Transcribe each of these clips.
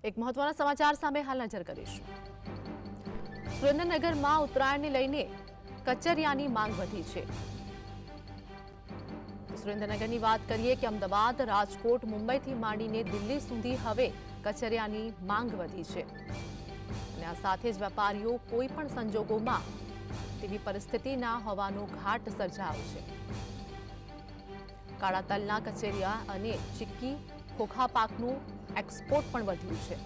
એક મહત્વના સમાચાર સામે હાલ નજર કરીશું। સુરેન્દ્રનગરમાં ઉત્તરાયણને લઈને કચરિયાની માંગ વધી છે। સુરેન્દ્રનગરની વાત કરીએ કે અમદાવાદ, રાજકોટ, મુંબઈથી માંડીને દિલ્હી સુધી હવે કચરિયાની માંગ વધી છે અને આ સાથે જ વેપારીઓ કોઈ પણ સંજોગોમાં તેવી પરિસ્થિતિ ના હોવાનો ઘાટ સર્જાયો છે। કાળા તલના કચરિયા અને ચીક્કી ખોખા પાકનું એક્સપોર્ટ પણ વધ્યું છે,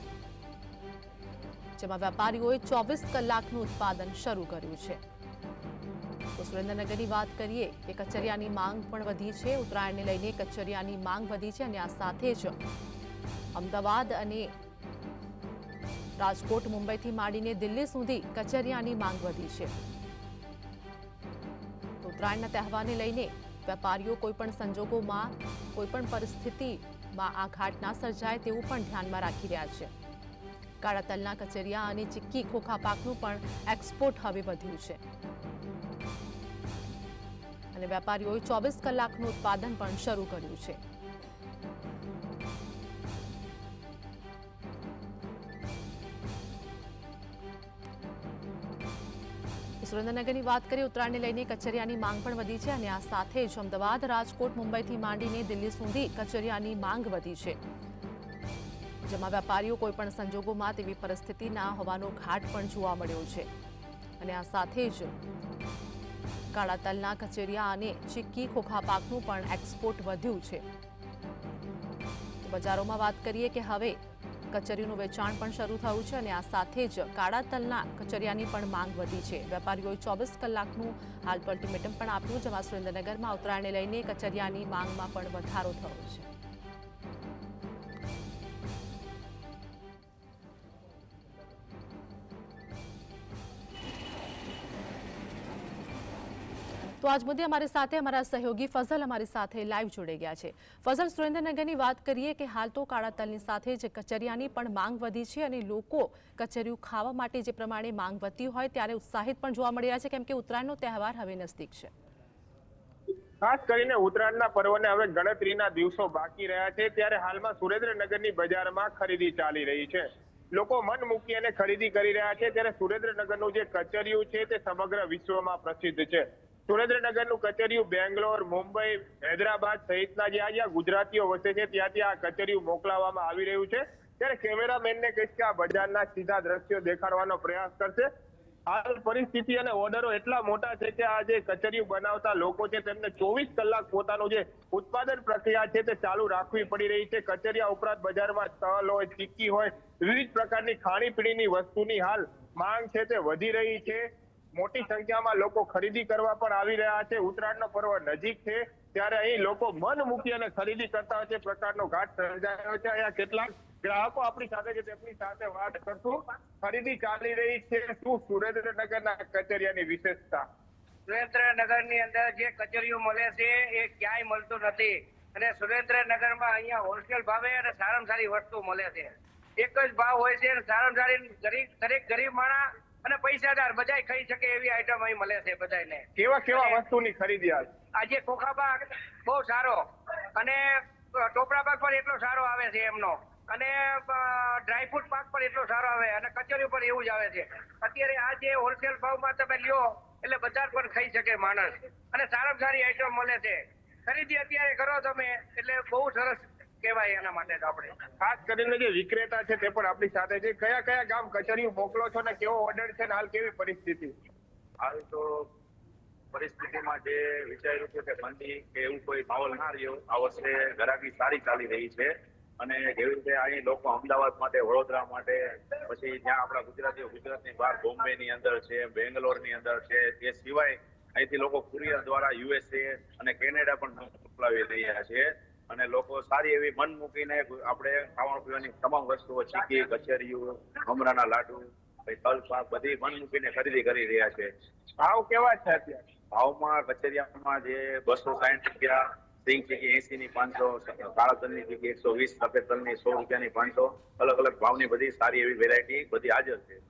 જેમાં વેપારીઓએ 24 કલાકનું ઉત્પાદન શરૂ કર્યું છે। તો સુરેન્દ્રનગરની વાત કરીએ કે કચરિયાની માંગ પણ વધી છે। ઉત્તરાયણને લઈને કચરિયાની માંગ વધી છે અને આ સાથે જ અમદાવાદ અને રાજકોટ, મુંબઈથી માંડીને દિલ્હી સુધી કચરિયાની માંગ વધી છે। ઉત્તરાયણના તહેવારને લઈને વેપારીઓ કોઈપણ સંજોગોમાં કોઈપણ પરિસ્થિતિમાં આ ઘાટ ના સર્જાય તેવું પણ ધ્યાનમાં રાખી રહ્યા છે। કાળા તલના કચરિયા અને ચીક્કી ખોખા પાકનું પણ એક્સપોર્ટ હવે વધ્યું છે અને વેપારીઓએ 24 કલાકનું ઉત્પાદન પણ શરૂ કર્યું છે। સુરેન્દ્રનગરની વાત કરીએ ઉત્તરાયણને લઈને કચરિયાની માંગ પણ વધી છે અને આ સાથે જ અમદાવાદ, રાજકોટ, મુંબઈથી માંડીને દિલ્હી સુધી કચરિયાની માંગ વધી છે, જેમાં વેપારીઓ કોઈપણ સંજોગોમાં તેવી પરિસ્થિતિ ના હોવાનો ઘાટ પણ જોવા મળ્યો છે અને આ સાથે જ કાળા તલના કચરિયા અને ચીક્કી ખોખા પાકનું પણ એક્સપોર્ટ વધ્યું છે। બજારોમાં વાત કરીએ કે હવે કચરિયાનું વેચાણ પણ શરૂ થયું છે અને આ સાથે જ કાળા તલના કચરિયાની પણ માંગ વધી છે। વેપારીઓએ 24 કલાકનું હાલ તો અલ્ટિમેટમ પણ આપ્યું, જેમાં સુરેન્દ્રનગરમાં ઉત્તરાયણને લઈને કચરિયાની માંગમાં પણ વધારો થયો છે। તો આજ મુદ્દે हमारे साथ हमारा सहयोगी फजल हमारी साथ लाइव जुड़े गया है। फजल, सुरेन्द्रनगરની વાત કરીએ કે હાલ તો કાળા તલની સાથે જ કચરિયાની પણ માંગ વધી છે અને લોકો કચરિયું ખાવા માટે જે પ્રમાણે માંગ વધતી હોય ત્યારે ઉત્સાહિત પણ જોવા મળી રહ્યા છે, કેમ કે ઉત્તરાયણનો તહેવાર હવે નજદીક છે। ખાસ કરીને ઉત્તરાયણના પર્વને હવે ગણતરીના દિવસો બાકી રહ્યા છે, ત્યારે હાલમાં સુરેન્દ્રનગરની બજારમાં ખરીદી ચાલી રહી છે। લોકો મન મૂકી અને ખરીદી કરી રહ્યા છે, ત્યારે સુરેન્દ્રનગરનું જે કચરિયું છે તે સમગ્ર વિશ્વમાં પ્રસિદ્ધ છે। સુરેન્દ્રનગરનું કચરિયું બેંગ્લોર, મુંબઈ, હૈદરાબાદ સહિતના જ્યાં ગુજરાતીઓ વસે છે ત્યાંથી આ કચરિયું મોકલાવવામાં આવી રહ્યું છે। ત્યારે કેમેરામેનને કહીશ કે આ બજારના સીધા દ્રશ્યો દેખાડવાનો પ્રયાસ કરશે। હાલ પરિસ્થિતિ અને ઓર્ડરો એટલા મોટા છે કે આ જે કચરિયું બનાવતા લોકો છે તેમને 24 કલાક પોતાનું જે ઉત્પાદન પ્રક્રિયા છે તે ચાલુ રાખવી પડી રહી છે। કચરિયા ઉપરાંત બજારમાં તલ હોય, ચીક્કી હોય, વિવિધ પ્રકારની ખાણીપીણીની વસ્તુની હાલ માંગ છે તે વધી રહી છે। મોટી સંખ્યામાં લોકો ખરીદી કરવા પણ આવી રહ્યા છે। ઉત્તરાયણનો પર્વ નજીક છે ત્યારે અહીં લોકો મન મૂકી અને ખરીદી કરતા હોય છે પ્રકારનો ઘાટ સર્જાયો છે। અહીંયા કેટલાક ગ્રાહકો આપણી સાથે છે, તેમની સાથે વાત કરશું। ખરીદી ચાલી રહી છે, શું સુરેન્દ્રનગરના કચરિયાની વિશેષતા? સુરેન્દ્રનગરની અંદર જે કચરિયું મળે છે એ ક્યાંય મળતું નથી અને સુરેન્દ્રનગરમાં અહીંયા હોલસેલ ભાવે અને સારામાં સારી વસ્તુ મળે છે। એક જ ભાવ હોય છે અને સારામાં સારી દરેક ગરીબ માણસ અને પૈસાદાર બધાય ખાઈ શકે એવી આઈટમ અહીં મળે છે બધાને। કેવા વસ્તુની ખરીદી આજે ખોખા પાક બહુ સારો અને ટોપરા પાક પણ એટલો સારો આવે છે એમનો અને ડ્રાયફ્રૂટ પાક પણ એટલો સારો આવે અને કચરિયું પણ એવું જ આવે છે। અત્યારે આ જે હોલસેલ ભાવમાં તમે લ્યો એટલે બધા પણ ખાઈ શકે માણસ અને સારામાં સારી આઈટમ મળે છે। ખરીદી અત્યારે કરો તમે એટલે બહુ સરસ કહેવાય એના માટે તો આપણે। ખાસ કરીને જે વિક્રેતા છે તે પણ આપણી સાથે છે। કયા કયા ગામ કચરિયું મોકલો છો ને કેવો ઓર્ડર છે ને હાલ કેવી પરિસ્થિતિ? હાલ તો પરિસ્થિતિમાં જે વિચાર્યું છે કે મંદી કે એવું કોઈ માહોલ ના રહ્યો, આ વર્ષે ગ્રાહકી સારી ચાલી રહી છે અને જેવી રીતે અહીં લોકો અમદાવાદ માટે, વડોદરા માટે, પછી જ્યાં આપણા ગુજરાતીઓ ગુજરાતની બહાર બોમ્બેની અંદર છે, બેંગ્લોરની અંદર છે, તે સિવાય અહીંથી લોકો કુરિયર દ્વારા USA અને કેનેડા પણ મોકલાવી રહ્યા છે અને લોકો સારી એવી મન મૂકીને આપણે ખાવા પીવાની તમામ વસ્તુઓ, ચીક્કી, કચરિયું, મમરાના લાડુ, તલ પાક બધી મન મૂકીને ખરીદી કરી રહ્યા છે। ભાવ કેવા છે અત્યારે? ભાવમાં કચરિયામાં જે 260 રૂપિયા, સિંગ ચીક્કી 80 ની 500, કાળા તલની ચીક્કી 120, સફેદ તલની 100 રૂપિયાની 500, અલગ અલગ ભાવની બધી સારી એવી વેરાયટી બધી હાજર છે।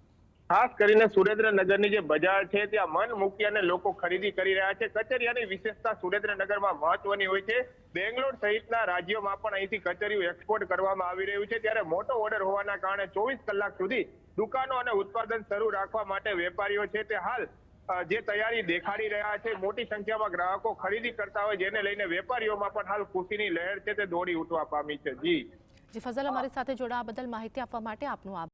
ખાસ કરીને સુરેન્દ્રનગરની જે બજાર છે ત્યાં મન મૂકી અને લોકો ખરીદી કરી રહ્યા છે. કચરિયાની વિશેષતા સુરેન્દ્રનગરમાં મહત્વની હોય છે. બેંગ્લોર સહિતના રાજ્યોમાં પણ અહીંથી કચરિયું એક્સપોર્ટ કરવામાં આવી રહ્યું છે. ત્યારે મોટો ઓર્ડર હોવાના કારણે 24 કલાક સુધી દુકાનો અને ઉત્પાદન શરૂ રાખવા માટે વેપારીઓ છે તે હાલ જે તૈયારી દેખાડી રહ્યા છે. મોટી સંખ્યામાં ગ્રાહકો ખરીદી કરતા હોય જેને લઈને વેપારીઓમાં પણ હાલ ખુશીની લહેર છે તે દોડી ઉઠવા પામી છે. જી ફઝલ, અમારી સાથે જોડાવા બદલ માહિતી આપવા માટે આપનો આભાર.